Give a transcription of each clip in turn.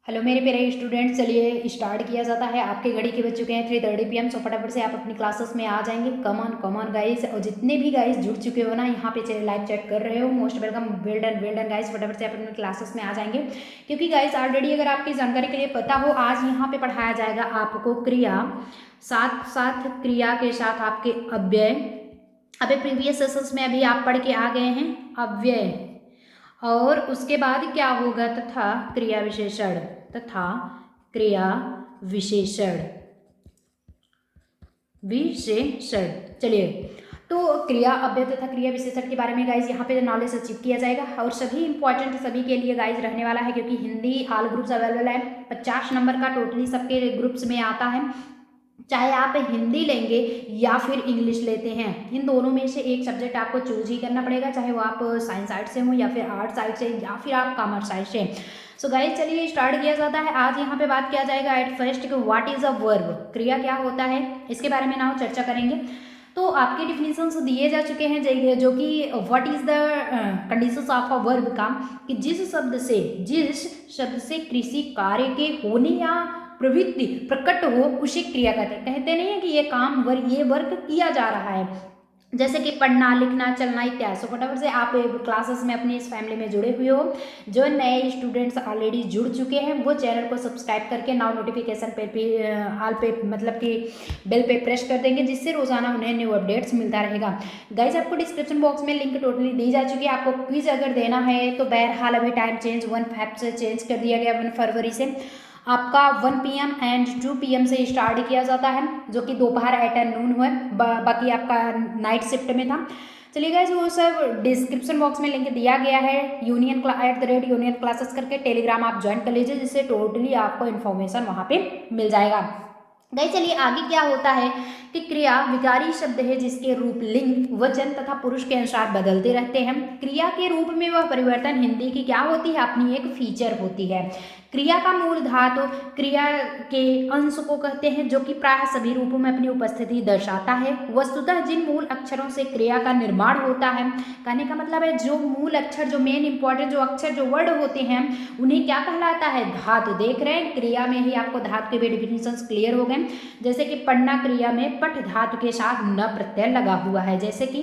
Hello मेरे प्यारे student, चलिए स्टार्ट किया जाता है। आपके घड़ी के बज चुके हैं 3:30 PM। सो फटाफट से आप अपनी क्लासेस में आ जाएंगे। Come on guys. और जितने भी गाइस जुड़ चुके हो ना, यहाँ पे लाइव चैट कर रहे हो, most welcome, well done guys. फटाफट से आप अपनी क्लासेस में आ जाएंगे, क्योंकि गाइस ऑलरेडी अगर आपकी जानकारी के लिए पता हो, आज यहाँ पे पढ़ाया जाएगा आपको क्रिया, साथ साथ क्रिया के साथ आपके अव्यय। अभी प्रीवियस सेशंस में अभी आप पढ़ के आ गए हैं अव्यय, और उसके बाद क्या होगा तथा क्रिया विशेषण, तथा क्रिया विशेषण विशेषण। चलिए, तो क्रिया अव्यय तथा क्रिया विशेषण के बारे में गाइज यहाँ पे नॉलेज अचीव किया जाएगा, और सभी इंपॉर्टेंट सभी के लिए गाइज रहने वाला है, क्योंकि हिंदी ऑल ग्रुप्स अवेलेबल है। 50 नंबर का टोटली सबके ग्रुप्स में आता है। चाहे आप हिंदी लेंगे या फिर इंग्लिश लेते हैं, इन दोनों में से एक सब्जेक्ट आपको चूज ही करना पड़ेगा, चाहे वो आप साइंस साइड से हो या फिर आर्ट साइड से या फिर आप कॉमर्स साइड से। सो गाइस, चलिए स्टार्ट किया जाता है। आज यहाँ पे बात किया जाएगा एट फर्स्ट कि व्हाट इज अ वर्ब, क्रिया क्या होता है, इसके बारे में ना चर्चा करेंगे। तो आपके डिफिनीशंस दिए जा चुके हैं, जो कि what is the conditions of a verb का, कि जिस शब्द से किसी कार्य के होने या प्रवृत्ति प्रकट हो उसे क्रिया कहते नहीं है कि ये काम ये वर्क किया जा रहा है, जैसे कि पढ़ना, लिखना, चलना इत्यादि। सो फटाफट से आप क्लासेस में अपनी इस फैमिली में जुड़े हुए हो। जो नए स्टूडेंट्स ऑलरेडी जुड़ चुके हैं वो चैनल को सब्सक्राइब करके नाउ नोटिफिकेशन पे भी ऑल पे मतलब कि बेल पे प्रेस कर देंगे, जिससे रोजाना उन्हें न्यू अपडेट्स मिलता रहेगा। गाइज, आपको डिस्क्रिप्शन बॉक्स में लिंक टोटली दी जा चुकी है। आपको क्विज अगर देना है तो बहरहाल अभी टाइम चेंज 1 से चेंज कर दिया गया, 1 फरवरी से। आपका 1 PM एंड 2 PM से स्टार्ट किया जाता है, जो कि दोपहर एट नून हुआ, बाकी आपका नाइट शिफ्ट में था। चलिए गाइस, वो सब डिस्क्रिप्शन बॉक्स में लिंक दिया गया है। @यूनियन क्लासेस करके टेलीग्राम आप ज्वाइन कर लीजिए, जिससे टोटली आपको इन्फॉर्मेशन वहाँ पे मिल जाएगा। गाइस, चलिए आगे क्या होता है कि क्रिया विकारी शब्द है, जिसके रूप लिंग, वचन तथा पुरुष के अनुसार बदलते रहते हैं। क्रिया के रूप में वह परिवर्तन हिंदी की क्या होती है, अपनी एक फीचर होती है। क्रिया का मूल धातु क्रिया के अंश को कहते हैं, जो कि प्राय सभी रूपों में अपनी उपस्थिति दर्शाता है। वस्तुतः जिन मूल अक्षरों से क्रिया का निर्माण होता है, कहने का मतलब है जो मूल अक्षर, जो मेन इंपॉर्टेंट जो अक्षर, जो वर्ड होते हैं, उन्हें क्या कहलाता है, धातु। देख रहे हैं, क्रिया में ही आपको धातु के भी डिफिनीशंस क्लियर हो गए। जैसे कि पढ़ना क्रिया में पठ धातु के साथ न प्रत्यय लगा हुआ है, जैसे कि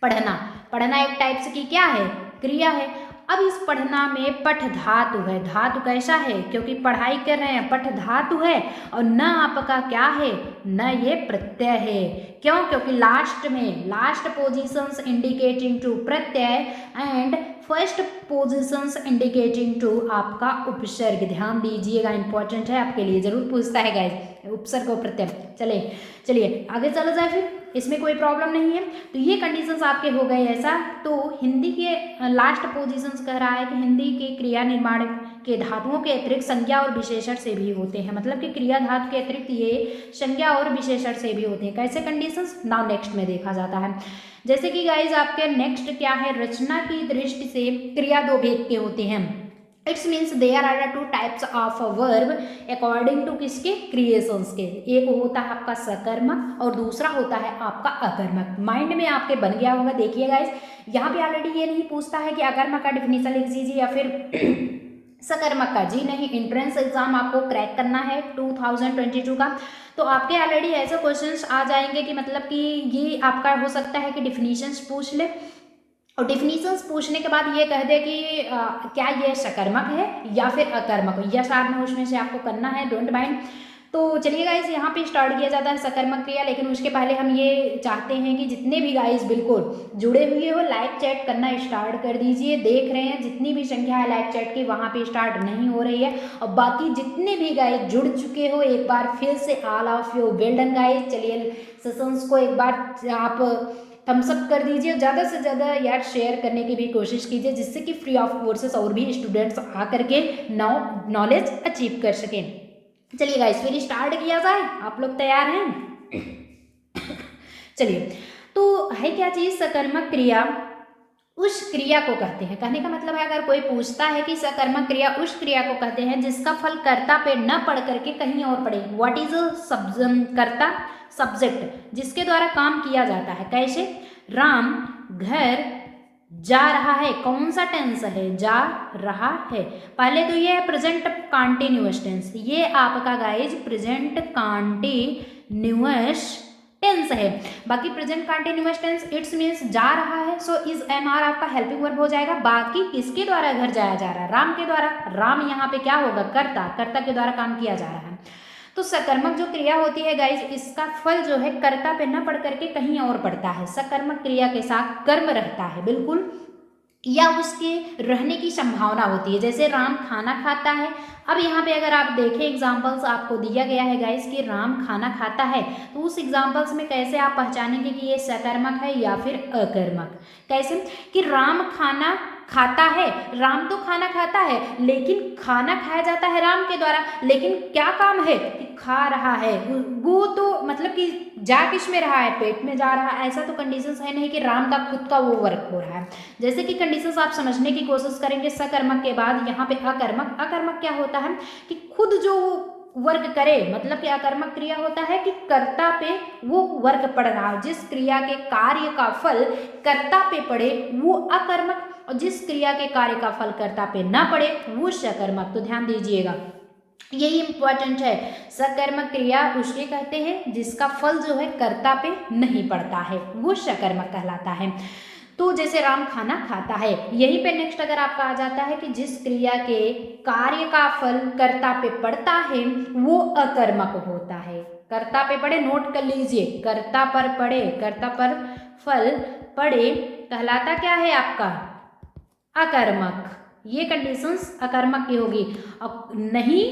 पढ़ना एक टाइप से की क्या है, क्रिया है। अब इस पढ़ना में पठ धातु है। धातु कैसा है, क्योंकि पढ़ाई कर रहे हैं, पठ धातु है, और न आपका क्या है, न ये प्रत्यय है। क्यों, क्योंकि लास्ट पोजीशंस इंडिकेटिंग टू प्रत्यय and first positions indicating to आपका उपसर्ग। ध्यान दीजिएगा, इंपॉर्टेंट है, आपके लिए जरूर पूछता है गाइस, उपसर्ग और प्रत्यय। चलिए आगे चला जाए, फिर इसमें कोई प्रॉब्लम नहीं है। तो ये कंडीशंस आपके हो गए ऐसा। तो हिंदी के लास्ट पोजीशंस कह रहा है कि हिंदी के क्रिया निर्माण के धातुओं के अतिरिक्त संज्ञा और विशेषण से भी होते हैं, मतलब कि क्रिया धातु के अतिरिक्त ये संज्ञा और विशेषण से भी होते हैं। कैसे कंडीशंस, नाउ नेक्स्ट में देखा जाता है। जैसे कि गाइज आपके नेक्स्ट क्या है, रचना की दृष्टि से क्रिया दो भेद के होते हैं। It's means there are 2 types of verb according to किसके, क्रिएशंस के। एक होता है आपका सकर्मक और दूसरा होता है आपका अकर्मक। माइंड में आपके बन गया होगा। देखिए गाइस, यहाँ पे ऑलरेडी ये नहीं पूछता है कि अकर्मक का डिफिनीशन लिख दीजिए या फिर सकर्मक का, जी नहीं। एंट्रेंस एग्जाम आपको क्रैक करना है 2022 का, तो आपके ऑलरेडी ऐसे क्वेश्चंस आ जाएंगे कि मतलब कि ये आपका हो सकता है कि डिफिनीशंस पूछ ले, और डिफिनीशंस पूछने के बाद ये कह दे कि क्या ये सकर्मक है या फिर अकर्मक, या सार में उसमें से आपको करना है, डोंट माइंड। तो चलिए गाइस, यहाँ पे स्टार्ट किया जाता है सकर्मक क्रिया, लेकिन उसके पहले हम ये चाहते हैं कि जितने भी गाइस बिल्कुल जुड़े हुए हो, लाइव चैट करना स्टार्ट कर दीजिए। देख रहे हैं जितनी भी संख्या है लाइव चैट की, वहाँ पे स्टार्ट नहीं हो रही है। और बाकी जितने भी गाइस जुड़ चुके हो, एक बार फिर से all of you well done guys. चलिए सेशंस को एक बार आप थम्स अप कर दीजिए, ज़्यादा से ज़्यादा यार शेयर करने की भी कोशिश कीजिए, जिससे कि फ्री ऑफ कोर्सेस और भी स्टूडेंट्स आ करके नॉलेज अचीव कर सकें। चलिए गाइस, फिर स्टार्ट किया जाए, आप लोग तैयार हैं? चलिए, तो है क्या चीज़, सकर्मक क्रिया उस क्रिया को कहते हैं। कहने का मतलब है, अगर कोई पूछता है कि सकर्मक क्रिया उस क्रिया को कहते हैं जिसका फल कर्ता पे न पढ़ करके कहीं और पड़े। व्हाट इज कर्ता, सब्जेक्ट, जिसके द्वारा काम किया जाता है। कैसे, राम घर जा रहा है, कौन सा टेंस है, जा रहा है। पहले तो ये है प्रेजेंट कॉन्टिन्यूअस टेंस, ये आपका गाइज प्रेजेंट कॉन्टिन्यूअस टेंस है। बाकी present continuous tens it's means जा रहा है, सो इज एम आर आपका हेल्पिंग वर्ब हो जाएगा। बाकी किसके द्वारा घर जाया जा रहा है, राम के द्वारा। राम यहाँ पे क्या होगा, कर्ता, कर्ता के द्वारा काम किया जा रहा है। तो सकर्मक जो क्रिया होती है गाइज, इसका फल जो है कर्ता पे न पढ़ करके कहीं और पड़ता है। सकर्मक क्रिया के साथ कर्म रहता है बिल्कुल, या उसके रहने की संभावना होती है। जैसे राम खाना खाता है, अब यहाँ पे अगर आप देखें एग्जाम्पल्स आपको दिया गया है गाइस कि राम खाना खाता है, तो उस एग्जाम्पल्स में कैसे आप पहचानेंगे कि ये सकर्मक है या फिर अकर्मक। कैसे कि राम खाना खाता है, राम तो खाना खाता है, लेकिन खाना खाया जाता है राम के द्वारा, लेकिन क्या काम है कि खा रहा है वो, तो मतलब कि जा किस में रहा है, पेट में जा रहा है। ऐसा तो कंडीशंस है नहीं कि राम का खुद का वो वर्क हो रहा है। जैसे कि कंडीशंस आप समझने की कोशिश करेंगे सकर्मक के बाद, यहाँ पे अकर्मक। अकर्मक क्या होता है कि खुद जो वर्क करे, मतलब कि अकर्मक क्रिया होता है कि कर्ता पे वो वर्क पड़ रहा है। जिस क्रिया के कार्य का फल कर्ता पे पड़े वो अकर्मक, और जिस क्रिया के कार्य का फल कर्ता पे ना पड़े वो सकर्मक। तो ध्यान दीजिएगा, यही इंपॉर्टेंट है। सकर्मक क्रिया उसके कहते हैं जिसका फल जो है कर्ता पे नहीं पड़ता है, वो सकर्मक कहलाता है। तो जैसे राम खाना खाता है, यहीं पे नेक्स्ट अगर आपका आ जाता है कि जिस क्रिया के कार्य का फल कर्ता पे पड़ता है वो अकर्मक होता है। कर्ता पे पड़े, नोट कर लीजिए, कर्ता पर पड़े, कर्ता पर फल पड़े कहलाता क्या है आपका, अकर्मक। ये कंडीशंस अकर्मक की होगी। अब नहीं,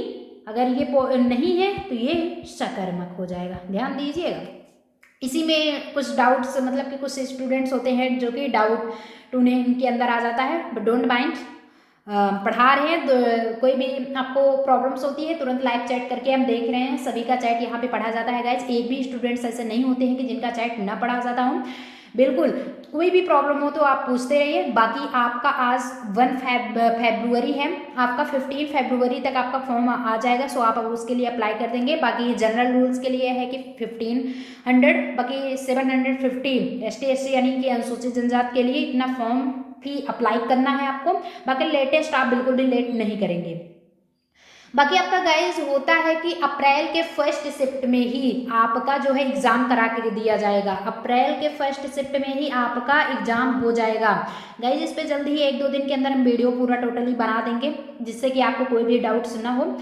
अगर ये नहीं है तो ये सकर्मक हो जाएगा। ध्यान दीजिएगा। इसी में कुछ डाउट्स, मतलब कि कुछ स्टूडेंट्स होते हैं जो कि डाउट उन्हें इनके अंदर आ जाता है, बट डोंट माइंड। पढ़ा रहे हैं तो कोई भी आपको प्रॉब्लम्स होती है तुरंत लाइव चैट करके हम देख रहे हैं, सभी का चैट यहाँ पे पढ़ा जाता है गाइज। एक भी स्टूडेंट्स ऐसे नहीं होते हैं कि जिनका चैट ना पढ़ा जाता हो। बिल्कुल, कोई भी प्रॉब्लम हो तो आप पूछते रहिए। बाकी आपका आज 1 फरवरी है, आपका 15 फरवरी तक आपका फॉर्म आ जाएगा, सो आप अब उसके लिए अप्लाई कर देंगे। बाकी जनरल रूल्स के लिए है कि 1500, बाकी 750 ST SC यानी कि अनुसूचित जनजाति के लिए इतना फॉर्म भी अप्लाई करना है आपको। बाकी लेटेस्ट आप बिल्कुल भी लेट नहीं करेंगे। बाकी आपका गाइज होता है कि अप्रैल के फर्स्ट शिफ्ट में ही आपका जो है एग्जाम करा के दिया जाएगा। अप्रैल के फर्स्ट शिफ्ट में ही आपका एग्जाम हो जाएगा गाइज। इस पे जल्दी ही 1-2 दिन के अंदर हम वीडियो पूरा टोटली बना देंगे, जिससे कि आपको कोई भी डाउट्स ना हो।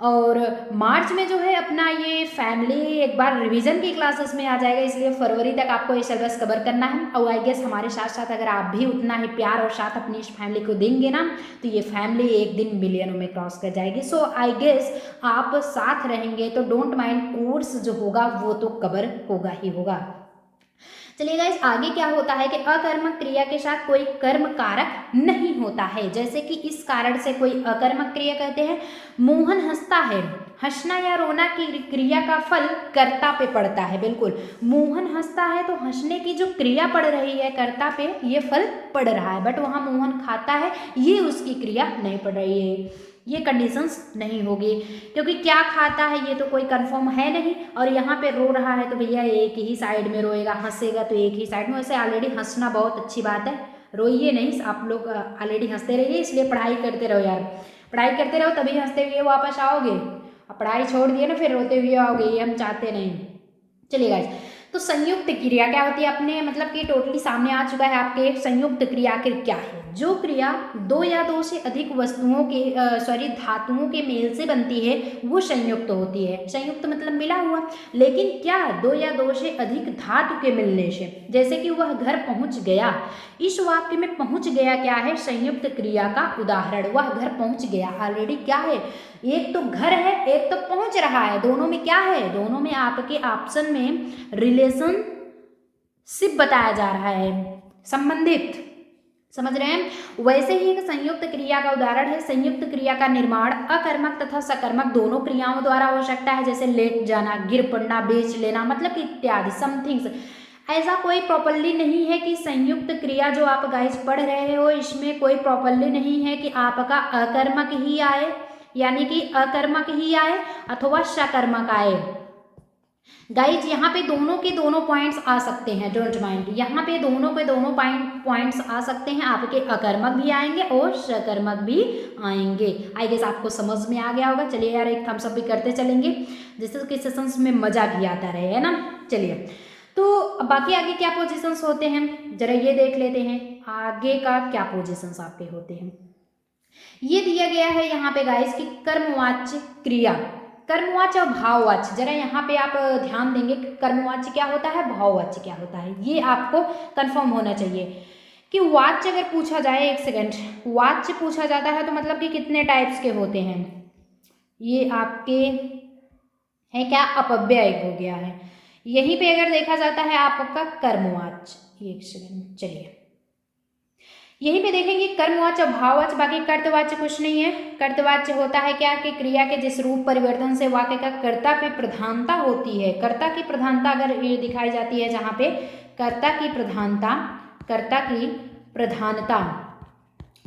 और मार्च में जो है अपना ये फैमिली एक बार रिवीजन की क्लासेस में आ जाएगा, इसलिए फरवरी तक आपको ये सिलेबस कवर करना है। और आई गेस हमारे साथ साथ अगर आप भी उतना ही प्यार और साथ अपनी इस फैमिली को देंगे ना, तो ये फैमिली एक दिन मिलियनों में क्रॉस कर जाएगी। सो आई गेस आप साथ रहेंगे तो डोंट माइंड, कोर्स जो होगा वो तो कवर होगा ही होगा। चलिए गाइस, आगे क्या होता है कि अकर्मक क्रिया के साथ कोई कर्म कारक नहीं होता है। जैसे कि इस कारण से कोई अकर्मक क्रिया कहते हैं, मोहन हंसता है, हंसना या रोना की क्रिया का फल कर्ता पे पड़ता है। बिल्कुल, मोहन हंसता है तो हंसने की जो क्रिया पड़ रही है कर्ता पे, ये फल पड़ रहा है। बट वहाँ मोहन खाता है, ये उसकी क्रिया नहीं पड़ रही है, ये कंडीशंस नहीं होगी, क्योंकि क्या खाता है ये तो कोई कंफर्म है नहीं। और यहाँ पे रो रहा है तो भैया एक ही साइड में रोएगा, हंसेगा तो एक ही साइड में। वैसे ऑलरेडी हंसना बहुत अच्छी बात है, रोइए नहीं, आप लोग ऑलरेडी हंसते रहिए, इसलिए पढ़ाई करते रहो यार, पढ़ाई करते रहो तभी हंसते हुए वापस आओगे। अब पढ़ाई छोड़ दिए ना फिर रोते हुए आओगे, ये हम चाहते नहीं। चलिए गाइस, तो संयुक्त क्रिया क्या होती है, अपने मतलब कि टोटली सामने आ चुका है आपके। संयुक्त क्रिया आखिर क्या है? जो क्रिया 2 या 2 से अधिक वस्तुओं के धातुओं के मेल से बनती है वो संयुक्त होती है। संयुक्त मतलब मिला हुआ, लेकिन क्या 2 या 2 से अधिक धातु के मिलने से। जैसे कि वह घर पहुंच गया, इस वाक्य में पहुंच गया क्या है, संयुक्त क्रिया का उदाहरण। वह घर पहुंच गया, ऑलरेडी क्या है, एक तो घर है, एक तो पहुंच रहा है। दोनों में क्या है, दोनों में आपके ऑप्शन में रिलेशनशिप बताया जा रहा है, संबंधित, समझ रहे हैं। वैसे ही एक संयुक्त क्रिया का उदाहरण है, संयुक्त क्रिया का निर्माण अकर्मक तथा सकर्मक दोनों क्रियाओं द्वारा हो सकता है। जैसे लेट जाना, गिर पड़ना, बेच लेना, मतलब कि इत्यादि समथिंग्स। ऐसा कोई प्रॉपर्ली नहीं है कि संयुक्त क्रिया जो आप गाइस पढ़ रहे हो इसमें कोई प्रॉपर्ली नहीं है कि आपका अकर्मक ही आए, यानी कि अकर्मक ही आए अथवा सकर्मक आए। गाइज यहाँ पे दोनों के दोनों पॉइंट्स आ सकते हैं, डोंट माइंड, यहाँ पे दोनों के दोनों पॉइंट्स आ सकते हैं, आपके अकर्मक भी आएंगे और सकर्मक भी आएंगे। आई गेस आपको समझ में आ गया होगा। चलिए यार एक थम्स अप भी करते चलेंगे जिससे कि सेशंस में मजा भी आता रहे, है ना। चलिए तो बाकी आगे क्या पोजिशंस होते हैं जरा ये देख लेते हैं, आगे का क्या पोजिशंस आपके होते हैं। ये दिया गया है यहाँ पे गाइस कि कर्मवाच्य क्रिया, कर्मवाच्य और भाववाच्य, जरा यहाँ पे आप ध्यान देंगे कर्मवाच्य क्या होता है, भाववाच्य क्या होता है, ये आपको कंफर्म होना चाहिए कि वाच्य अगर पूछा जाए, एक सेकंड, वाच्य पूछा जाता है तो मतलब कि कितने टाइप्स के होते हैं, ये आपके है क्या, अपव्यय हो गया है। यहीं पे अगर देखा जाता है आपका कर्मवाच्य, एक सेकंड, चलिए यहीं पे देखेंगे कर्मवाच्य भाववाच्य, बाकी कर्तवाच्य कुछ नहीं है। कर्तवाच्य होता है क्या कि क्रिया के जिस रूप परिवर्तन से वाक्य का कर्ता पे प्रधानता होती है, कर्ता की प्रधानता अगर ये दिखाई जाती है, जहाँ पे कर्ता की प्रधानता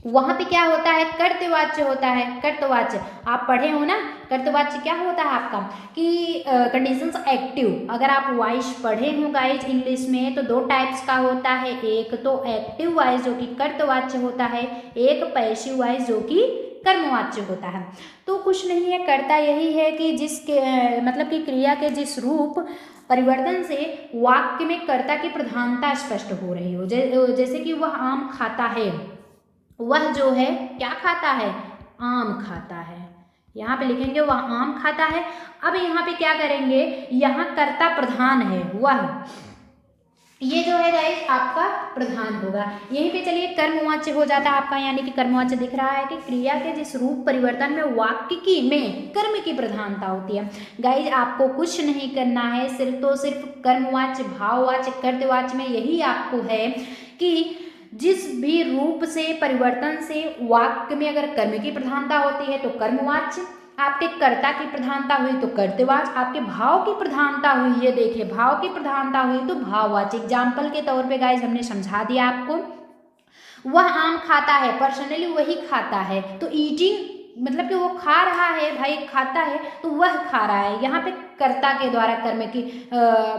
वहां पे क्या होता है, कर्तवाच्य होता है। कर्तवाच्य आप पढ़े हो ना, कर्तवाच्य क्या होता है आपका कि कंडीशंस एक्टिव, अगर आप वॉइस पढ़े हो गाइज इंग्लिश में तो दो टाइप्स का होता है, एक तो एक्टिव वॉइस जो कि कर्तवाच्य होता है, एक पैसिव वॉइस जो कि कर्मवाच्य होता है। तो कुछ नहीं है, कर्ता यही है कि जिसके मतलब कि क्रिया के जिस रूप परिवर्तन से वाक्य में कर्ता की प्रधानता स्पष्ट हो रही हो, जैसे कि वह आम खाता है, वह जो है क्या खाता है, आम खाता है, यहाँ पे लिखेंगे वह आम खाता है। अब यहाँ पे क्या करेंगे, यहाँ कर्ता प्रधान है, वह ये जो है गाइस आपका प्रधान होगा। यहीं पे चलिए कर्मवाच्य हो जाता है आपका, यानी कि कर्मवाच्य दिख रहा है कि क्रिया के जिस रूप परिवर्तन में वाक्य की में कर्म की प्रधानता होती है। गाइस आपको कुछ नहीं करना है, सिर्फ कर्मवाच्य भाववाच्य कर्तवाच्य में यही आपको है कि जिस भी रूप से परिवर्तन से वाक्य में अगर कर्म की प्रधानता होती है तो कर्मवाच्य, आपके कर्ता की प्रधानता हुई तो कर्तवाच्य, आपके भाव की प्रधानता हुई, ये देखिए भाव की प्रधानता हुई तो भाववाच्य। एग्जाम्पल के तौर पे गाइस हमने समझा दिया आपको, वह आम खाता है, पर्सनली वही खाता है, तो ईटिंग मतलब कि वो खा रहा है भाई, खाता है तो वह खा रहा है, यहाँ पे कर्ता के द्वारा कर्म की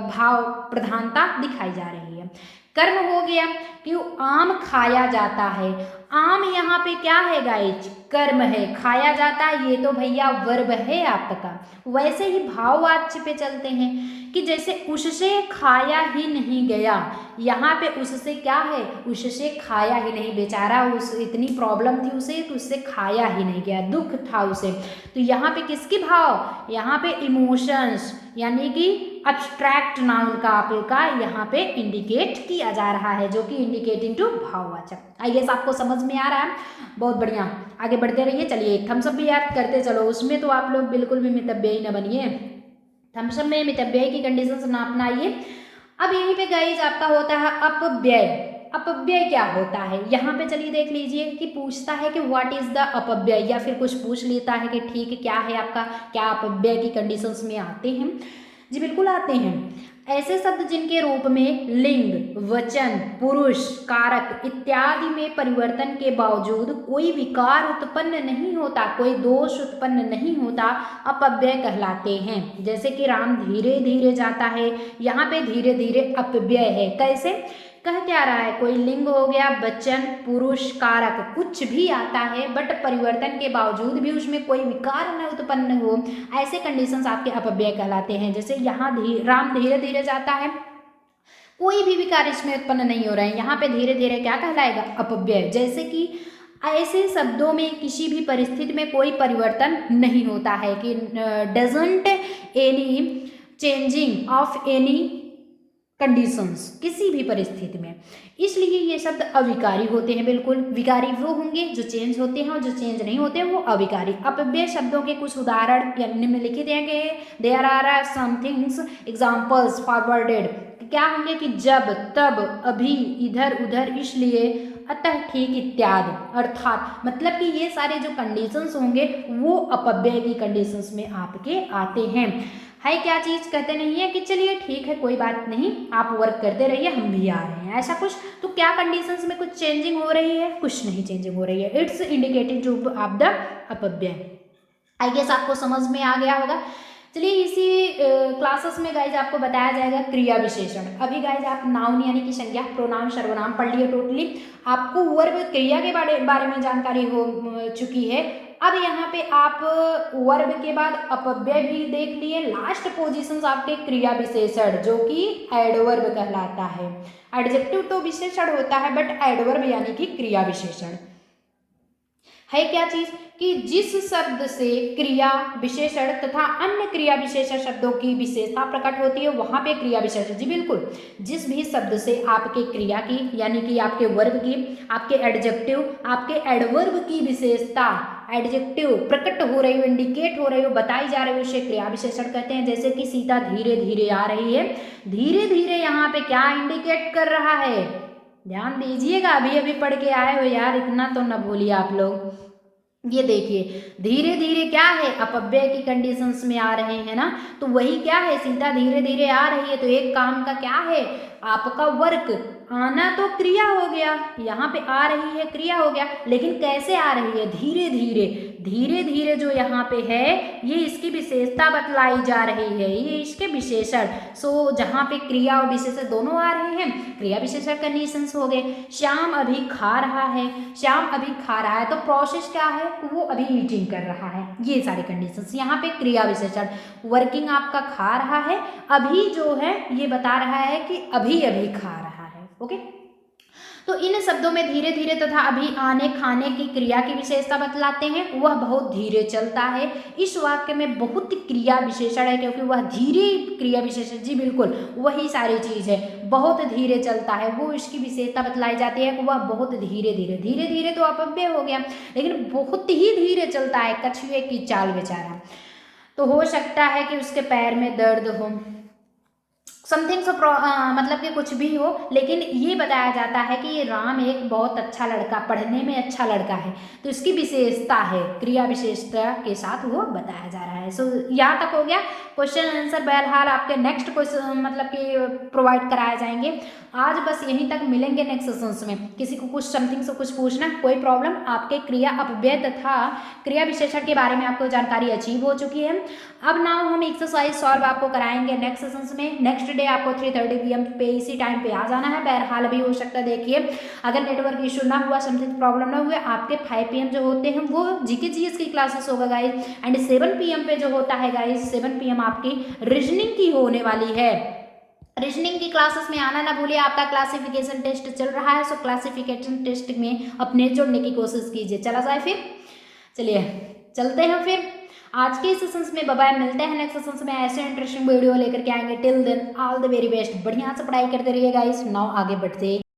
भाव प्रधानता दिखाई जा रही है। कर्म हो गया कि आम खाया जाता है, आम यहाँ पे क्या है गाइज, कर्म है, खाया जाता है ये तो भैया वर्ब है आपका। वैसे ही भाववाच्य पे चलते हैं कि जैसे उससे खाया ही नहीं गया, यहाँ पे उससे क्या है, उससे खाया ही नहीं, बेचारा उस इतनी प्रॉब्लम थी उसे तो उससे खाया ही नहीं गया, दुख था उसे, तो यहाँ पे किसकी भाव, यहाँ पे इमोशंस यानी कि अब्स्ट्रैक्ट नाउन का आपका यहाँ पे इंडिकेट किया जा रहा है, जो कि इंडिकेटिंग टू भाववाचक। आई गेस आपको समझ में आ रहा है, बहुत बढ़िया, आगे बढ़ते रहिए। चलिए एक थम्स अप भी याद करते चलो, उसमें तो आप लोग बिल्कुल भी मितव्ययी न बनिए, थम्स अप में मितव्ययी की कंडीशन ना अपनाइए। अब यहीं पे गाइज आपका होता है अपव्यय। अपव्यय क्या होता है, यहाँ पे चलिए देख लीजिए कि पूछता है कि व्हाट इज द अपव्यय, या फिर कुछ पूछ लेता है कि ठीक है क्या है आपका, क्या अपव्यय की कंडीशंस में आते हैं, जी बिल्कुल आते हैं। ऐसे शब्द जिनके रूप में लिंग, वचन, पुरुष, कारक इत्यादि में परिवर्तन के बावजूद कोई विकार उत्पन्न नहीं होता, कोई दोष उत्पन्न नहीं होता, अपव्यय कहलाते हैं। जैसे कि राम धीरे धीरे जाता है, यहाँ पे धीरे धीरे अपव्यय है। कैसे, कह क्या रहा है, कोई लिंग हो गया, वचन, पुरुष, कारक कुछ भी आता है बट परिवर्तन के बावजूद भी उसमें कोई विकार न उत्पन्न हो, ऐसे कंडीशंस आपके अपव्यय कहलाते हैं। जैसे यहाँ राम धीरे धीरे जाता है, कोई भी विकार इसमें उत्पन्न नहीं हो रहे हैं, यहाँ पे धीरे धीरे क्या कहलाएगा, अपव्यय। जैसे कि ऐसे शब्दों में किसी भी परिस्थिति में कोई परिवर्तन नहीं होता है कि doesn't any changing of any conditions, किसी भी परिस्थिति में, इसलिए ये शब्द अविकारी होते हैं। बिल्कुल विकारी वो होंगे जो चेंज होते हैं और जो चेंज नहीं होते हैं वो अविकारी। अपव्यय शब्दों के कुछ उदाहरण निम्नलिखित हैं, there are some things examples forwarded, क्या होंगे कि जब, तब, अभी, इधर उधर, इसलिए, अतः, ठीक इत्यादि, अर्थात, मतलब कि ये सारे जो कंडीशंस होंगे वो अपव्यय की कंडीशंस में आपके आते हैं। है क्या चीज, कहते नहीं है कि चलिए ठीक है कोई बात नहीं आप वर्क करते रहिए हम भी आ रहे हैं, ऐसा कुछ, तो क्या कंडीशंस में कुछ चेंजिंग हो रही है, कुछ नहीं चेंजिंग हो रही है, it's indicating to of the अपव्यय। आई गेस आपको समझ में आ गया होगा। चलिए इसी क्लासेस में गाइज आपको बताया जाएगा क्रिया विशेषण। अभी गाइज आप नाउन यानी कि संज्ञा, प्रोनाउन, सर्वनाम पढ़ लिए टोटली, आपको वर्ब क्रिया के बारे में जानकारी हो चुकी है। अब यहाँ पे आप वर्ब के बाद अपव्यय भी देख लिए। लास्ट पोजीशंस आपके क्रिया विशेषण जो कि एडवर्ब कहलाता है। एडजेक्टिव तो विशेषण होता है बट एडवर्ब यानी कि क्रिया विशेषण है क्या चीज कि जिस शब्द से क्रिया विशेषण तथा अन्य क्रिया विशेषण शब्दों की विशेषता प्रकट होती है वहां पे क्रिया विशेषण। जी बिल्कुल, जिस भी शब्द से आपके क्रिया की यानी कि आपके वर्ब की, आपके एडजेक्टिव, आपके एडवर्ब की विशेषता, एडजेक्टिव प्रकट हो रही हो, इंडिकेट हो रही हो, बताई जा रही हो, उसे क्रिया विशेषण कहते हैं। जैसे कि सीता धीरे धीरे आ रही है, धीरे धीरे यहाँ पे क्या इंडिकेट कर रहा है, ध्यान दीजिएगा, अभी अभी पढ़ के आए हो यार, इतना तो न भूलिए आप लोग। ये देखिए धीरे धीरे क्या है, अपव्यय की कंडीशंस में आ रहे हैं ना, तो वही क्या है, सीता धीरे धीरे आ रही है, तो एक काम का क्या है, आपका वर्क, आना तो क्रिया हो गया, यहाँ पे आ रही है क्रिया हो गया, लेकिन कैसे आ रही है, धीरे धीरे, धीरे धीरे जो यहाँ पे है ये इसकी विशेषता बतलाई जा रही है, ये इसके विशेषण। सो जहाँ पे क्रिया और विशेषण दोनों आ रहे हैं, क्रिया विशेषण कंडीशंस हो गए। श्याम अभी खा रहा है, श्याम अभी खा रहा है, तो प्रोसेस क्या है, वो अभी ईटिंग कर रहा है, ये सारे कंडीशंस यहाँ पे क्रिया विशेषण। वर्किंग आपका खा रहा है, अभी जो है ये बता रहा है कि अभी अभी खा रहा है। ओके, तो इन शब्दों में धीरे धीरे तथा अभी आने खाने की क्रिया की विशेषता बतलाते हैं, वह बहुत धीरे चलता है। इस वाक्य में बहुत क्रिया विशेषण है क्योंकि वह धीरे क्रिया विशेषण, जी बिल्कुल वही सारी चीज है, बहुत धीरे चलता है, वो इसकी विशेषता बतलाई जाती है कि वह बहुत धीरे धीरे, धीरे धीरे तो अपव्यय हो गया, लेकिन बहुत ही धीरे चलता है, कछुए की चाल बेचारा। तो हो सकता है कि उसके पैर में दर्द हो, समथिंग सो मतलब कि कुछ भी हो, लेकिन ये बताया जाता है कि ये राम एक बहुत अच्छा लड़का, पढ़ने में अच्छा लड़का है, तो इसकी विशेषता है, क्रिया विशेषता के साथ वो बताया जा रहा है। सो यहाँ तक हो गया। क्वेश्चन आंसर बहरहाल आपके नेक्स्ट क्वेश्चन मतलब कि प्रोवाइड कराए जाएंगे। आज बस यहीं तक, मिलेंगे नेक्स्ट सेशंस में। किसी को कुछ समथिंग से कुछ पूछना, कोई प्रॉब्लम, आपके क्रिया अपव्यय तथा क्रिया विशेषण के बारे में आपको जानकारी अचीव हो चुकी है। अब नाउ हम एक्सरसाइज सॉल्व आपको कराएंगे नेक्स्ट सेशंस में। नेक्स्ट डे आपको 3:30 PM पे इसी टाइम पे आ जाना है। बहरहाल भी हो सकता है, देखिए अगर नेटवर्क इशू ना हुआ, समथिंग प्रॉब्लम ना हुआ, आपके 5 PM जो होते हैं वो जीके जीएस की क्लासेस होगा गाइज, एंड 7 PM पे जो होता है गाइज, 7 PM आपकी रीजनिंग की होने वाली है। रीजनिंग की क्लासेस में आना ना भूलिए। आपका क्लासिफिकेशन टेस्ट चल रहा है, सो क्लासिफिकेशन टेस्ट में अपने जोड़ने की कोशिश कीजिए। चला जाए फिर, चलिए चलते हैं फिर आज के सेशंस में। बाय, मिलते हैं नेक्स्ट सेशंस में, ऐसे इंटरेस्टिंग वीडियो लेकर के आएंगे। Till then all the very best, बढ़िया से पढ़ाई करते रहिए गाइस। नाउ आगे बढ़ते